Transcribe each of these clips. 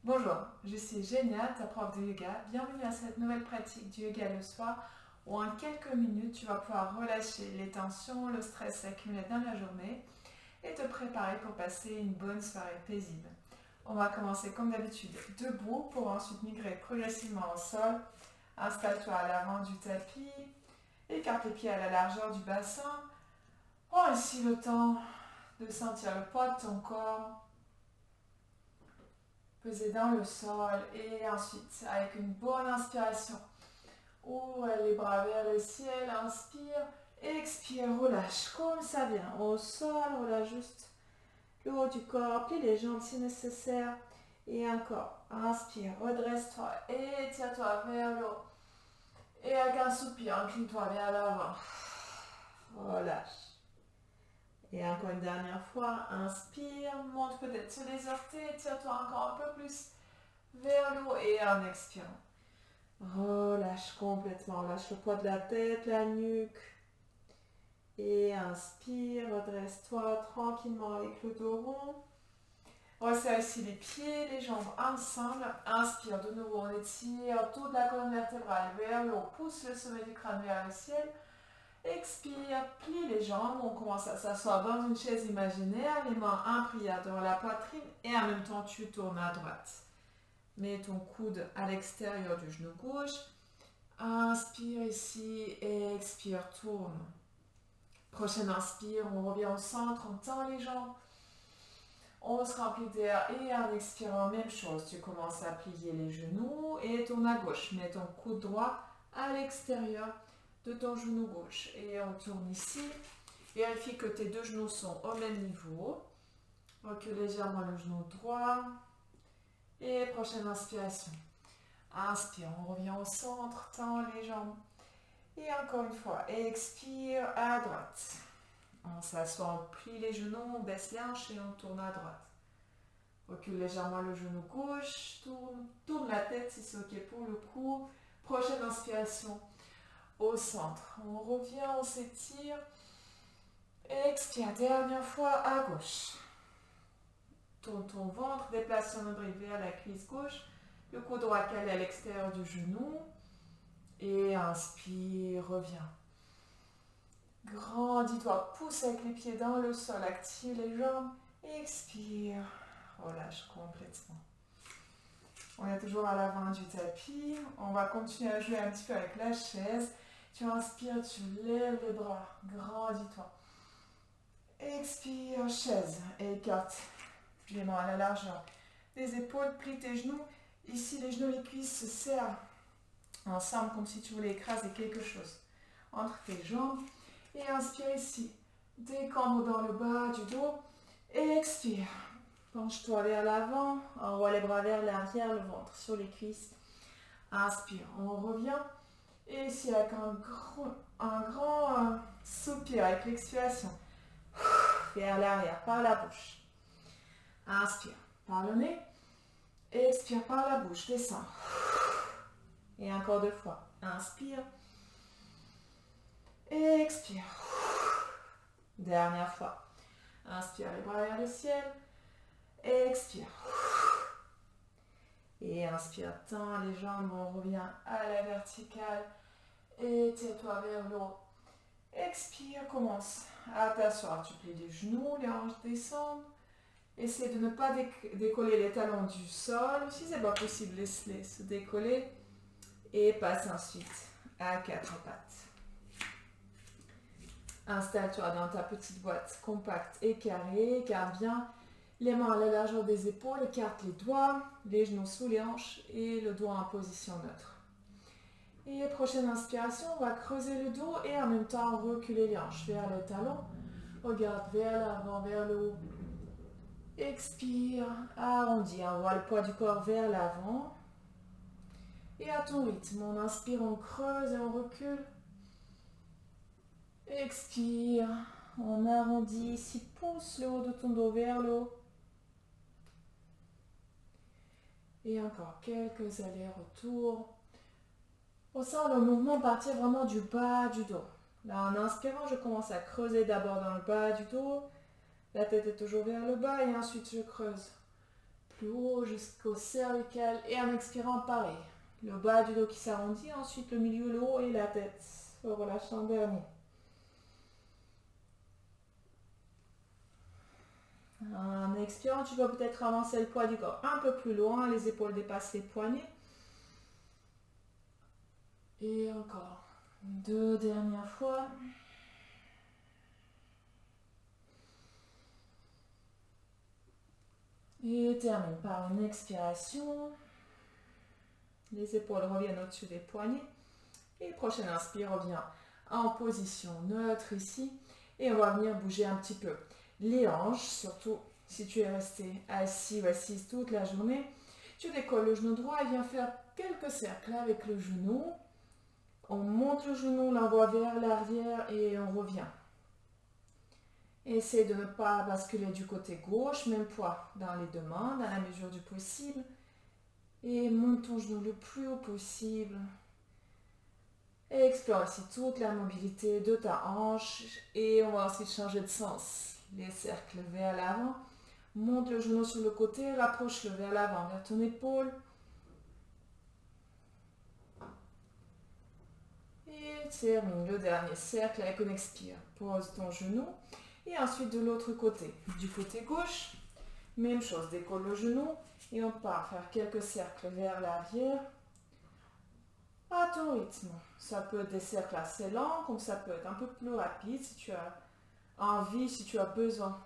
Bonjour, je suis Génia, ta prof de yoga. Bienvenue à cette nouvelle pratique du yoga le soir où en quelques minutes tu vas pouvoir relâcher les tensions, le stress accumulé dans la journée et te préparer pour passer une bonne soirée paisible. On va commencer comme d'habitude debout pour ensuite migrer progressivement au sol. Installe-toi à l'avant du tapis, écarte les pieds à la largeur du bassin. Prends ainsi le temps de sentir le poids de ton corps peser dans le sol et ensuite avec une bonne inspiration ouvre les bras vers le ciel, inspire, expire, relâche comme ça vient au sol, relâche juste le haut du corps, plie les jambes si nécessaire et encore, inspire, redresse-toi, étire-toi vers le haut et avec un soupir, incline-toi vers l'avant, relâche. Et encore une dernière fois, inspire, monte peut-être sur les orteils, tire-toi encore un peu plus vers le haut et en expirant. Relâche complètement, relâche le poids de la tête, la nuque. Et inspire, redresse-toi tranquillement avec le dos rond. Resserre ici les pieds, les jambes ensemble. Inspire de nouveau, on étire toute la colonne vertébrale vers le haut. Pousse le sommet du crâne vers le ciel. Expire, plie les jambes. On commence à s'asseoir dans une chaise imaginaire, les mains en prière devant la poitrine et en même temps tu tournes à droite. Mets ton coude à l'extérieur du genou gauche. Inspire ici, expire, tourne. Prochaine inspire, on revient au centre, on tend les jambes. On se remplit d'air et en expirant, même chose. Tu commences à plier les genoux et tourne à gauche. Mets ton coude droit à l'extérieur de ton genou gauche. Et on tourne ici. Vérifie que tes deux genoux sont au même niveau. Recule légèrement le genou droit. Et prochaine inspiration. Inspire, on revient au centre, tend les jambes. Et encore une fois, expire à droite. On s'assoit, on plie les genoux, on baisse les hanches et on tourne à droite. Recule légèrement le genou gauche, tourne la tête si c'est ok pour le cou. Prochaine inspiration, au centre. On revient, on s'étire. Expire, dernière fois à gauche. Tourne ton ventre, déplace ton nombril vers la cuisse gauche. Le coude droit calé à l'extérieur du genou. Et inspire, reviens. Grandis-toi, pousse avec les pieds dans le sol, active les jambes. Expire, relâche complètement. On est toujours à l'avant du tapis. On va continuer à jouer un petit peu avec la chaise. Tu inspires, tu lèves les bras, grandis-toi. Expire, chaise, écarte les mains à la largeur des épaules, plie tes genoux. Ici, les genoux et les cuisses se serrent ensemble comme si tu voulais écraser quelque chose entre tes jambes. Et inspire ici. Décambre dans le bas du dos. Et expire. Penche-toi vers l'avant. Envoie les bras vers l'arrière, le ventre sur les cuisses. Inspire. On revient. Et ici avec un grand soupir avec l'expiration. Vers l'arrière, par la bouche. Inspire par le nez. Expire par la bouche. Descends. Et encore deux fois. Inspire. Expire. Dernière fois. Inspire les bras vers le ciel. Expire. Et inspire, tends les jambes, on revient à la verticale. Étire-toi vers le haut. Expire, commence à t'asseoir. Tu plies les genoux, les hanches descendent. Essaie de ne pas décoller les talons du sol. Si ce n'est pas possible, laisse-les se décoller. Et passe ensuite à quatre pattes. Installe-toi dans ta petite boîte compacte et carrée. Garde bien les mains à la largeur des épaules. Écarte les doigts, les genoux sous les hanches et le doigt en position neutre. Et prochaine inspiration, on va creuser le dos et en même temps reculer les hanches vers le talon. Regarde vers l'avant, vers le haut. Expire, arrondis, envoie le poids du corps vers l'avant. Et à ton rythme, on inspire, on creuse et on recule. Expire, on arrondit ici, pousse le haut de ton dos vers le haut. Et encore quelques allers-retours. On sent le mouvement partir vraiment du bas du dos. Là, en inspirant, je commence à creuser d'abord dans le bas du dos. La tête est toujours vers le bas et ensuite je creuse plus haut jusqu'au cervical. Et en expirant, pareil. Le bas du dos qui s'arrondit, ensuite le milieu, le haut et la tête. En relâchant en dernier. En expirant, tu peux peut-être avancer le poids du corps un peu plus loin. Les épaules dépassent les poignets. Et encore 2 dernières fois. Et termine par une expiration. Les épaules reviennent au-dessus des poignets. Et prochaine inspire, revient en position neutre ici. Et on va venir bouger un petit peu les hanches, surtout si tu es resté assis ou assise toute la journée. Tu décolles le genou droit et viens faire quelques cercles avec le genou. On monte le genou, on l'envoie vers l'arrière et on revient. Essaie de ne pas basculer du côté gauche, même poids dans les deux mains, dans la mesure du possible. Et monte ton genou le plus haut possible. Et explore ici toute la mobilité de ta hanche. Et on va ensuite changer de sens. Les cercles vers l'avant. Monte le genou sur le côté, rapproche-le vers l'avant, vers ton épaule. Et termine le dernier cercle avec une expire. Pose ton genou. Et ensuite de l'autre côté. Du côté gauche, même chose, décolle le genou. Et on part faire quelques cercles vers l'arrière. À ton rythme. Ça peut être des cercles assez lents, comme ça peut être un peu plus rapide si tu as envie, si tu as besoin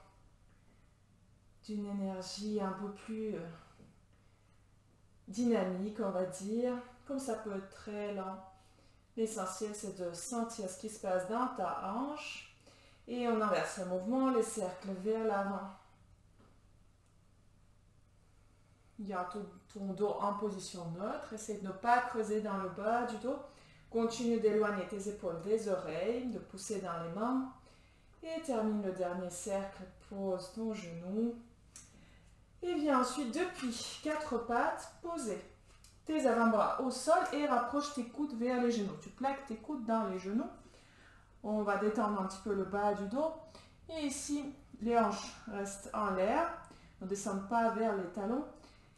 d'une énergie un peu plus dynamique, on va dire. Comme ça peut être très lent. L'essentiel, c'est de sentir ce qui se passe dans ta hanche. Et on inverse le mouvement, les cercles vers l'avant. Garde ton dos en position neutre. Essaye de ne pas creuser dans le bas du dos. Continue d'éloigner tes épaules des oreilles, de pousser dans les mains. Et termine le dernier cercle. Pose ton genou. Et viens ensuite, depuis 4 pattes, poser tes avant-bras au sol et rapproche tes coudes vers les genoux. Tu plaques tes coudes dans les genoux. On va détendre un petit peu le bas du dos. Et ici, les hanches restent en l'air. Ne descendent pas vers les talons.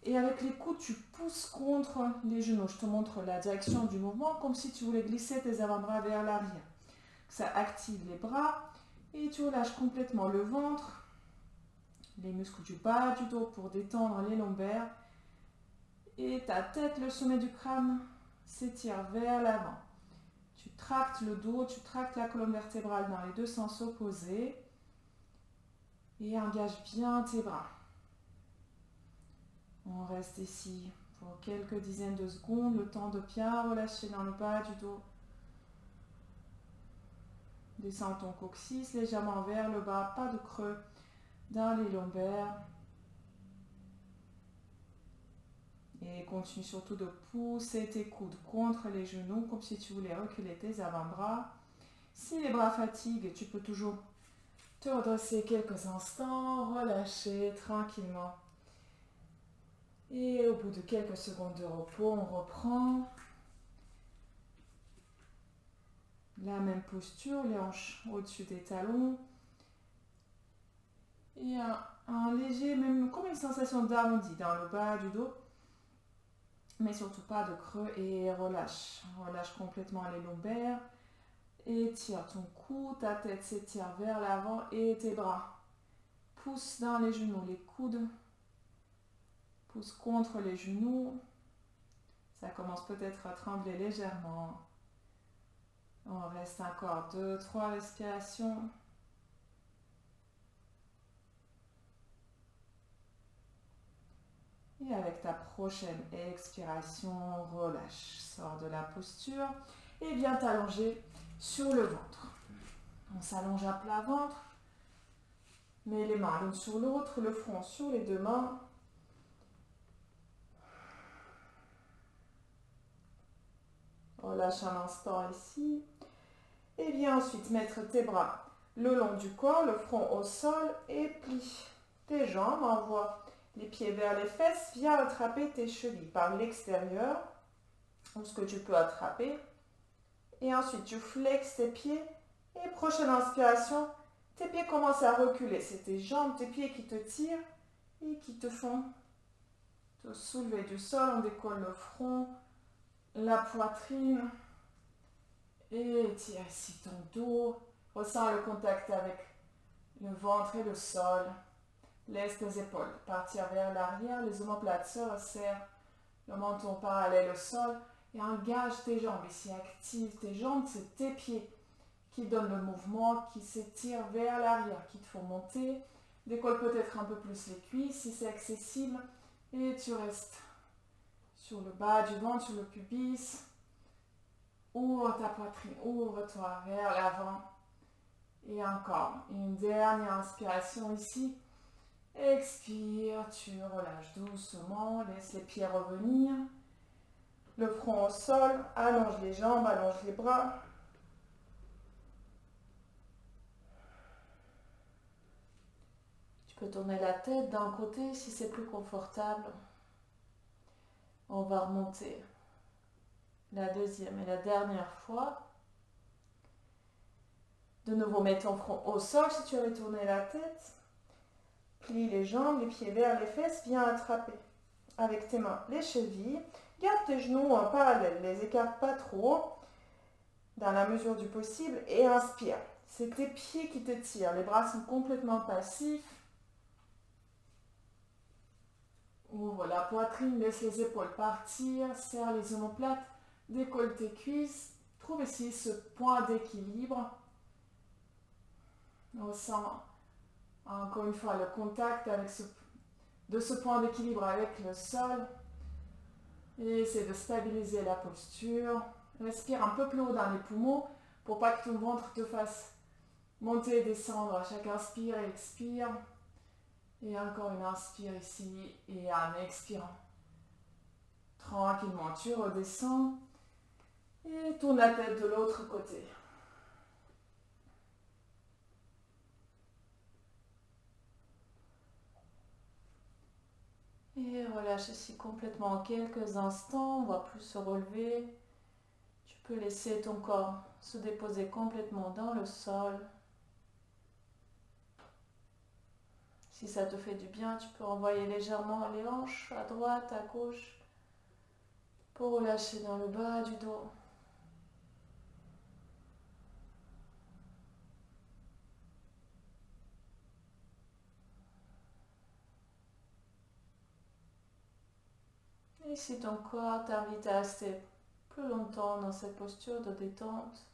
Et avec les coudes, tu pousses contre les genoux. Je te montre la direction du mouvement, comme si tu voulais glisser tes avant-bras vers l'arrière. Ça active les bras et tu relâches complètement le ventre, les muscles du bas du dos pour détendre les lombaires. Et ta tête, le sommet du crâne, s'étire vers l'avant. Tu tractes le dos, tu tractes la colonne vertébrale dans les deux sens opposés. Et engage bien tes bras. On reste ici pour quelques dizaines de secondes, le temps de bien relâcher dans le bas du dos. Descends ton coccyx légèrement vers le bas, pas de creux dans les lombaires. Et continue surtout de pousser tes coudes contre les genoux, comme si tu voulais reculer tes avant-bras. Si les bras fatiguent, tu peux toujours te redresser quelques instants, relâcher tranquillement. Et au bout de quelques secondes de repos, on reprend la même posture, les hanches au-dessus des talons. Et un léger, même comme une sensation d'arrondi dans le bas du dos. Mais surtout pas de creux et relâche. Relâche complètement les lombaires. Étire ton cou, ta tête s'étire vers l'avant et tes bras. Pousse dans les genoux, les coudes. Pousse contre les genoux. Ça commence peut-être à trembler légèrement. On reste encore 2-3 respirations. Et avec ta prochaine expiration, relâche. Sors de la posture et viens t'allonger sur le ventre. On s'allonge à plat ventre. Mets les mains l'une sur l'autre, le front sur les deux mains. Relâche un instant ici. Et viens ensuite mettre tes bras le long du corps, le front au sol et plie tes jambes. Envoie les pieds vers les fesses. Viens attraper tes chevilles par l'extérieur ou ce que tu peux attraper. Et ensuite, tu flexes tes pieds. Et prochaine inspiration, tes pieds commencent à reculer. C'est tes jambes, tes pieds qui te tirent et qui te font te soulever du sol, on décolle le front, la poitrine et étire ici ton dos. Ressens le contact avec le ventre et le sol. Laisse tes épaules partir vers l'arrière, les omoplates se resserrent, le menton parallèle au sol et engage tes jambes ici, active tes jambes, c'est tes pieds qui donnent le mouvement, qui s'étirent vers l'arrière, qui te font monter. Décolle peut-être un peu plus les cuisses si c'est accessible et tu restes sur le bas du ventre, sur le pubis. Ouvre ta poitrine, ouvre-toi vers l'avant. Et encore une dernière inspiration ici. Expire, tu relâches doucement, laisse les pieds revenir. Le front au sol, allonge les jambes, allonge les bras. Tu peux tourner la tête d'un côté si c'est plus confortable. On va remonter la deuxième et la dernière fois. De nouveau, mets ton front au sol si tu avais tourné la tête. Plie les jambes, les pieds vers les fesses, viens attraper avec tes mains les chevilles. Garde tes genoux en parallèle, les écarte pas trop dans la mesure du possible et inspire. C'est tes pieds qui t'étirent, les bras sont complètement passifs. Ouvre la poitrine, laisse les épaules partir, serre les omoplates, décolle tes cuisses. Trouve ici ce point d'équilibre. Ressens encore une fois le contact de ce point d'équilibre avec le sol. Et essaie de stabiliser la posture. Respire un peu plus haut dans les poumons pour pas que ton ventre te fasse monter et descendre à chaque inspire et expire. Et encore une inspire ici et en expirant. Tranquillement, tu redescends et tourne la tête de l'autre côté. Et relâche ici complètement quelques instants, on va plus se relever. Tu peux laisser ton corps se déposer complètement dans le sol. Si ça te fait du bien, tu peux envoyer légèrement les hanches à droite, à gauche, pour relâcher dans le bas du dos. Et si ton corps t'invite à rester plus longtemps dans cette posture de détente,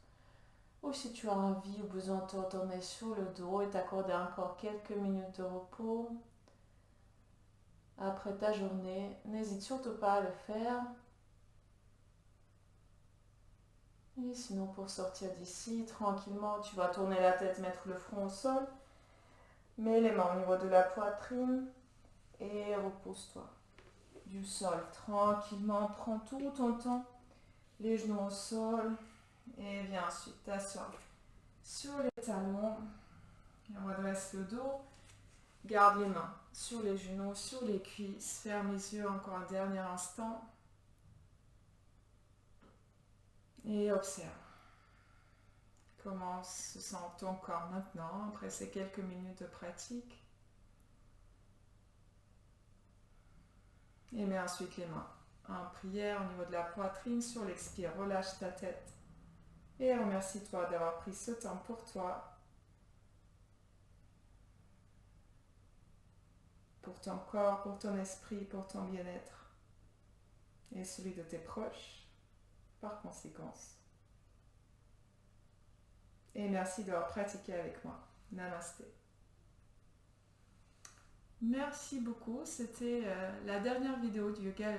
ou si tu as envie ou besoin de te retourner sur le dos et t'accorder encore quelques minutes de repos après ta journée, n'hésite surtout pas à le faire. Et sinon, pour sortir d'ici, tranquillement, tu vas tourner la tête, mettre le front au sol, mets les mains au niveau de la poitrine et repose-toi du sol tranquillement, prends tout ton temps, les genoux au sol et viens ensuite t'asseoir sur les talons, redresse le dos, garde les mains sur les genoux, sur les cuisses, ferme les yeux encore un dernier instant et observe comment se sent ton corps maintenant après ces quelques minutes de pratique. Et mets ensuite les mains en prière au niveau de la poitrine. Sur l'expire, relâche ta tête. Et remercie-toi d'avoir pris ce temps pour toi. Pour ton corps, pour ton esprit, pour ton bien-être. Et celui de tes proches, par conséquence. Et merci d'avoir pratiqué avec moi. Namasté. Merci beaucoup, c'était la dernière vidéo du yoga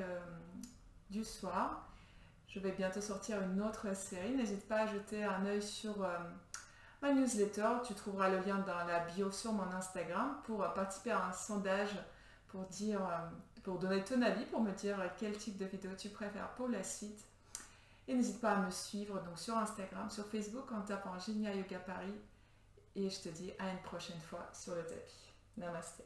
du soir. Je vais bientôt sortir une autre série. N'hésite pas à jeter un œil sur ma newsletter. Tu trouveras le lien dans la bio sur mon Instagram pour participer à un sondage pour donner ton avis, pour me dire quel type de vidéo tu préfères pour la suite. Et n'hésite pas à me suivre donc sur Instagram, sur Facebook en tapant Genia Yoga Paris. Et je te dis à une prochaine fois sur le tapis. Namasté.